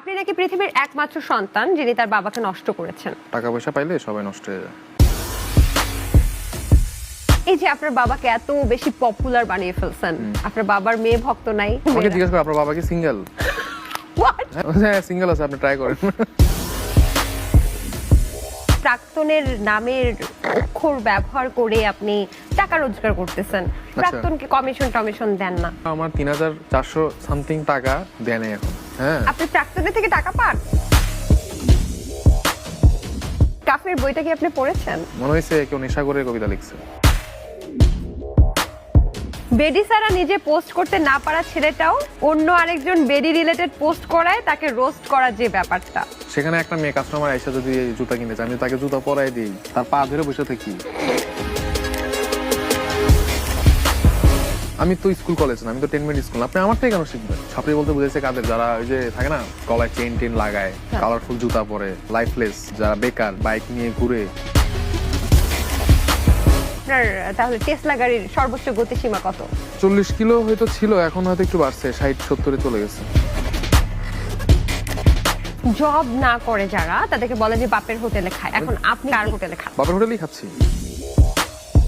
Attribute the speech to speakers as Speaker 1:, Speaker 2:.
Speaker 1: আপনি নাকি পৃথিবীর একমাত্র সন্তান যিনি তার বাবাকে নষ্ট করেছেন।
Speaker 2: টাকা পয়সা পাইলে সবাই নষ্ট হয়ে যায়।
Speaker 1: এই যে আপনার বাবাকে এত বেশি পপুলার বানিয়ে ফেলছেন, আপনার বাবার মেয়ে ভক্ত নাই?
Speaker 2: আমাকে জিজ্ঞেস করে আপনার বাবা কি সিঙ্গেল?
Speaker 1: What?
Speaker 2: হ্যাঁ সিঙ্গেল আছে, আপনি ট্রাই করেন।
Speaker 1: প্রাক্তনের নামের অক্ষর ব্যবহার করে আপনি টাকা রোজগার করতেছেন, প্রাক্তনকে কমিশন দেন না?
Speaker 2: আমার 3400 সামথিং টাকা দেয় নাই এখন। হ্যাঁ
Speaker 1: আপনি প্রাক্তনের থেকে টাকা পান? কাফের বইটা কি আপনি পড়েছেন?
Speaker 2: মনে হয়েছে কেউ নেশা করে কবিতা লিখছে।
Speaker 1: বেডি সারা নিজে পোস্ট করতে না পারা ছেলেটাও অন্য আরেকজন বেডি রিলেটেড পোস্ট করায় তাকে রোস্ট করা, যে ব্যাপারটা।
Speaker 2: সেখানে একটা মেয়ে কাস্টমার এসে যদি জুতা কিনতে চায়, আমি তাকে জুতা পরাই দিই, তার পা ধরে বসে থাকি। আমি তো স্কুল কলেজ না, আমি তো 10 মিনিট স্কুল। আপনি আমার থেকে কেন শিখবেন? ছাত্রী বলতে বুঝেছে কাদের? যারা ওই যে থাকে না গলায় চেন লাগায়, কালারফুল জুতা পরে, লাইফলেস, যারা বেকার, বাইক নিয়ে ঘুরে।
Speaker 1: আপনার তাহলে টেসলা গাড়ির সর্বোচ্চ গতিসীমা কত?
Speaker 2: 40 কিলো হয়তো ছিল, এখন হয়তো একটু বাড়ছে, 60-70-এ চলে গেছে।
Speaker 1: জব না করে যারা, তাদেরকে বলে যে বাপের হোটেলে খায়, এখন আপনি কার হোটেলে খান?
Speaker 2: বাপের হোটেলেই খাচ্ছি।